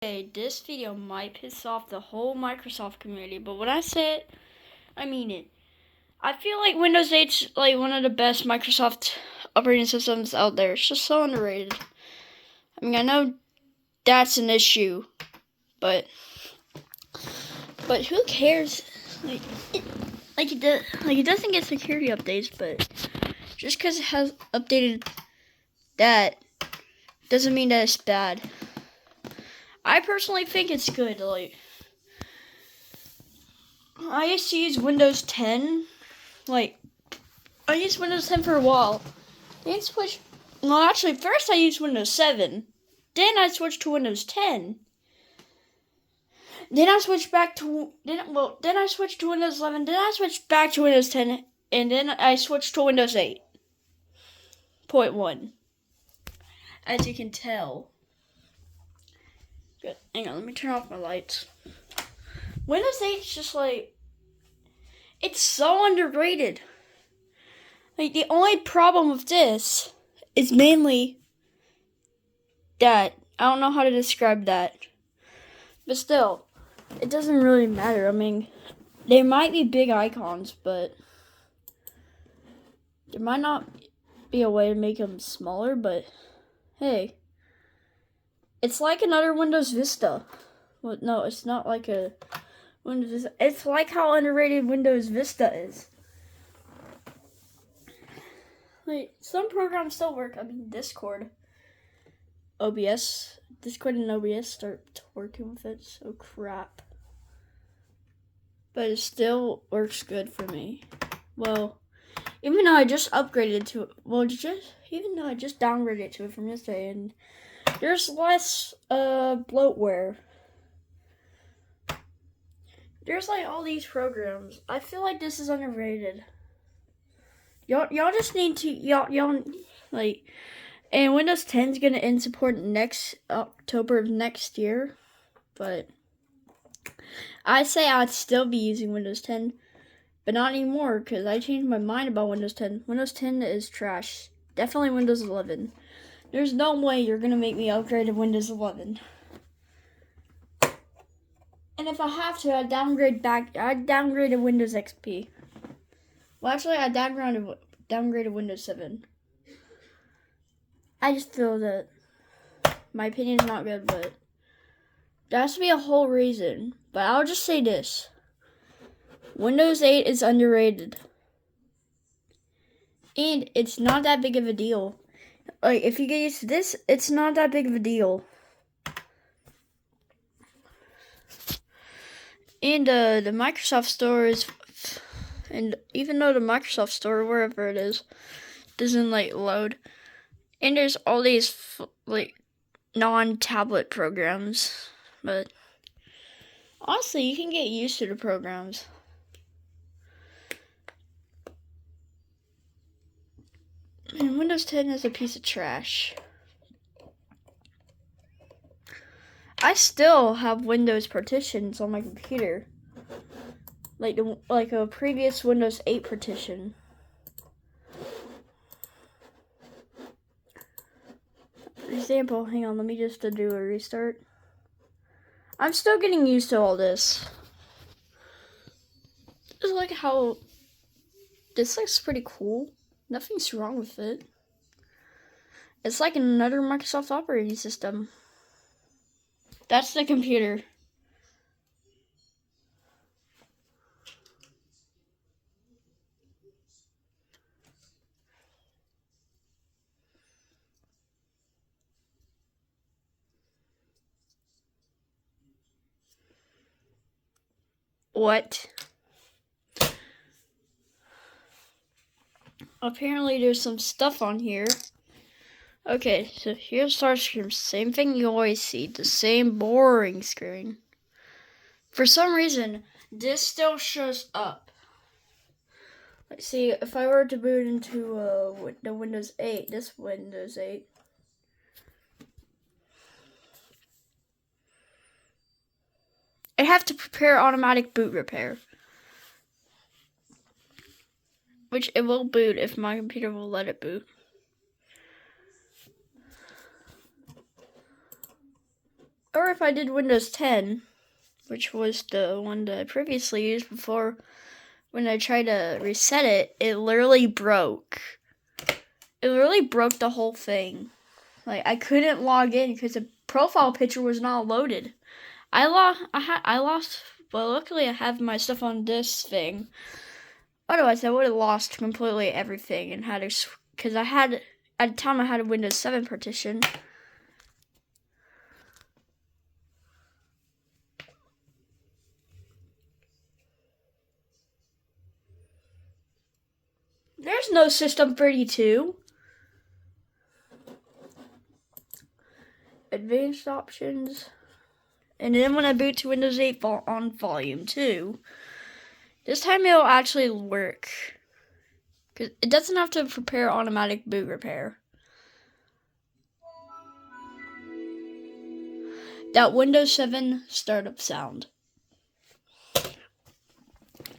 Okay, this video might piss off the whole Microsoft community, but when I say it, I mean it. I feel like Windows 8's like one of the best Microsoft operating systems out there. It's just so underrated. I mean, I know that's an issue, but who cares? It doesn't get security updates, but just because it has updated that doesn't mean that it's bad. I personally think it's good. I used to use Windows 10. I used Windows 10 for a while. Then switched. Well, actually, first I used Windows 7. Then I switched to Windows 10. Then I switched back to. Then I switched to Windows 11. Then I switched back to Windows 10. And then I switched to Windows 8.1. As you can tell. Good. Hang on, let me turn off my lights. Windows 8 is just it's so underrated. The only problem with this is mainly that I don't know how to describe that. But still, it doesn't really matter. I mean, there might be big icons, but there might not be a way to make them smaller, but hey. It's like another Windows Vista. Well, no, it's not like a Windows Vista. It's like how underrated Windows Vista is. Some programs still work. I mean, Discord and OBS start working with it, so crap. But it still works good for me. Well, even though I just upgraded to it, even though I just downgraded to it from yesterday, and there's less bloatware. There's all these programs. I feel like this is underrated. Y'all just need to and Windows 10 is gonna end support next October of next year, but I say I'd still be using Windows 10, but not anymore because I changed my mind about Windows 10. Windows 10 is trash. Definitely Windows 11. There's no way you're gonna make me upgrade to Windows 11. And if I have to, I'd downgrade to Windows XP. Well, actually, I downgrade to Windows 7. I just feel that my opinion is not good, but there has to be a whole reason. But I'll just say this. Windows 8 is underrated. And it's not that big of a deal. If you get used to this, it's not that big of a deal. And the Microsoft Store is, and even though the Microsoft Store, wherever it is, doesn't load, and there's all these non-tablet programs, but honestly, you can get used to the programs. And Windows 10 is a piece of trash. I still have Windows partitions on my computer. Like a previous Windows 8 partition. For example, hang on, let me just do a restart. I'm still getting used to all this. It's like how this looks pretty cool. Nothing's wrong with it. It's like another Microsoft operating system. That's the computer. What? Apparently there's some stuff on here. Okay, so here's start screen. Same thing you always see. The same boring screen. For some reason, this still shows up. Let's see, if I were to boot into the Windows 8, this Windows 8. I have to prepare automatic boot repair. Which it will boot if my computer will let it boot. Or if I did Windows 10, which was the one that I previously used before, when I tried to reset it, it literally broke. It literally broke the whole thing. Like, I couldn't log in because the profile picture was not loaded. I lost, well, luckily I have my stuff on this thing. Otherwise, I would have lost completely everything and had to, because at the time I had a Windows 7 partition. There's no System 32. Advanced options. And then when I boot to Windows 8 on volume 2, this time it'll actually work. Because it doesn't have to prepare automatic boot repair. That Windows 7 startup sound.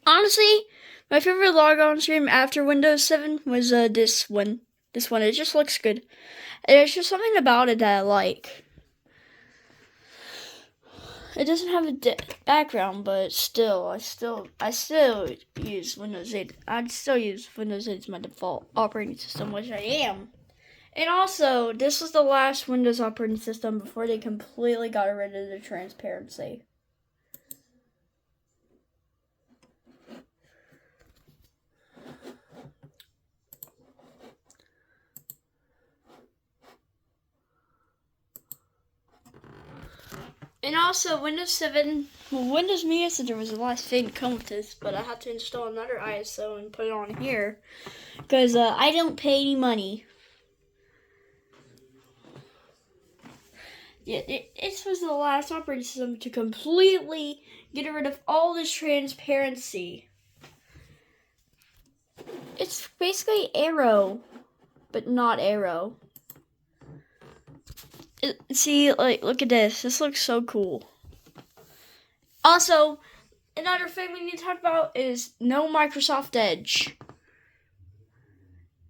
Honestly, my favorite logon stream after Windows 7 was this one. This one, it just looks good. There's just something about it that I like. It doesn't have a background, but still, I still use Windows 8. I'd still use Windows 8 as my default operating system, which I am. And also, this was the last Windows operating system before they completely got rid of the transparency. And also, Windows 7, Windows Media Center was the last thing to come with this, but I had to install another ISO and put it on here, because I don't pay any money. Yeah, this was the last operating system to completely get rid of all this transparency. It's basically Arrow, but not Arrow. See, like, look at this. This looks so cool. Also, another thing we need to talk about is no Microsoft Edge.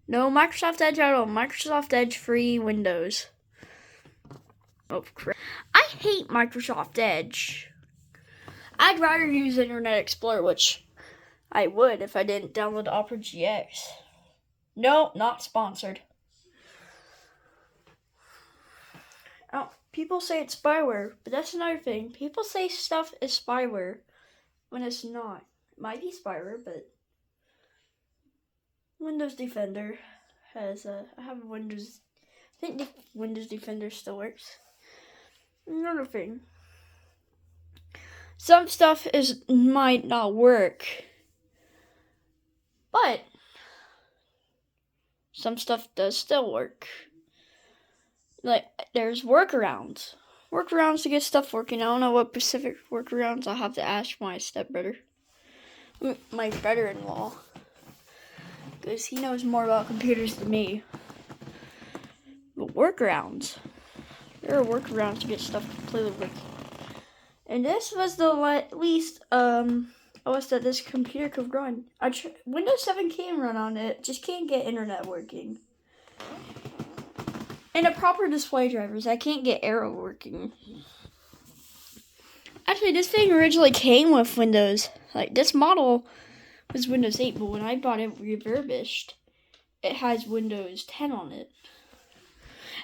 No Microsoft Edge at all. Microsoft Edge free Windows. Oh, crap. I hate Microsoft Edge. I'd rather use Internet Explorer, which I would if I didn't download Opera GX. No, not sponsored. Oh, people say it's spyware, but that's another thing. People say stuff is spyware when it's not. It might be spyware, but Windows Defender has I have Windows. I think Windows Defender still works. Another thing. Some stuff might not work, but some stuff does still work. Like, there's workarounds. Workarounds to get stuff working. I don't know what specific workarounds. I'll have to ask my stepbrother. My brother-in-law. Because he knows more about computers than me. But workarounds. There are workarounds to get stuff completely working. And this was the least OS that this computer could run. Windows 7 can run on it, just can't get internet working. And a proper display drivers, I can't get Arrow working. Actually, this thing originally came with Windows. Like, this model was Windows 8, but when I bought it refurbished, it has Windows 10 on it.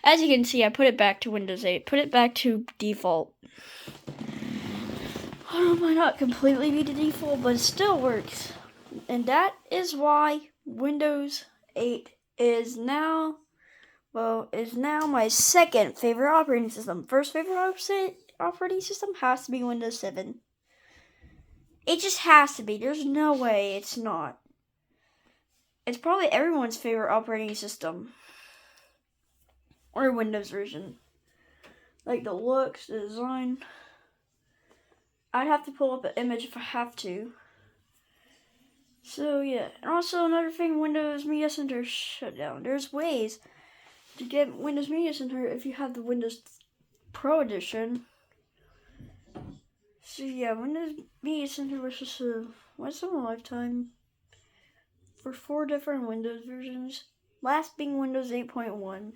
As you can see, I put it back to Windows 8. Put it back to default. I don't know, might not completely be the default, but it still works. And that is why Windows 8 is now my second favorite operating system. First favorite operating system has to be Windows 7. It just has to be. There's no way it's not. It's probably everyone's favorite operating system. Or Windows version. Like the looks, the design. I'd have to pull up an image if I have to. So yeah. And also another thing, Windows Media Center shut down. There's ways to get Windows Media Center if you have the Windows Pro Edition. So yeah, Windows Media Center was just a once in a lifetime for 4 different Windows versions. Last being Windows 8.1.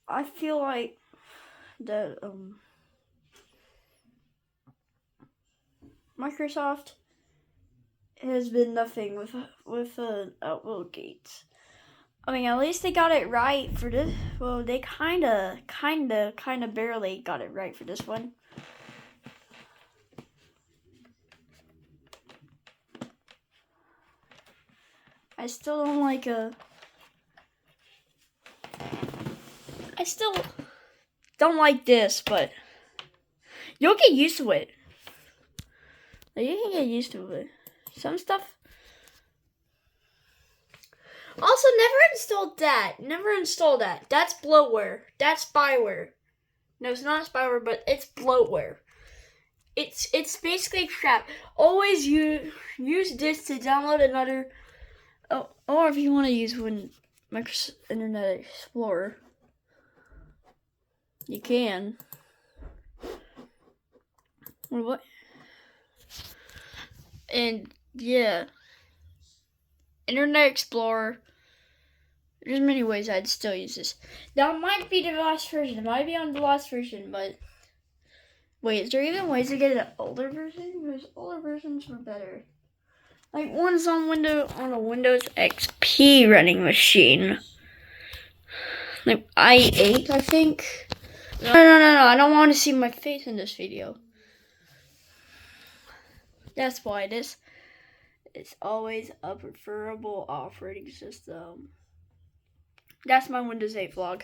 I feel like that Microsoft has been nothing with Outlook Gates. I mean, at least they got it right for this. Well, they kind of barely got it right for this one. I still don't like I still don't like this, but you'll get used to it. Like, you can get used to it. Some stuff. Also, never install that. Never install that. That's bloatware. That's spyware. No, it's not spyware, but it's bloatware. It's basically crap. Always use this to download another. Oh, or if you want to use Microsoft Internet Explorer, you can. What? And yeah, Internet Explorer. There's many ways I'd still use this. That might be the last version. It might be on the last version, but wait, is there even ways to get an older version? Because older versions were better. Like one's on a Windows XP running machine. Like i8, I think. No, I don't want to see my face in this video. That's why it's always a preferable operating system. That's my Windows 8 vlog.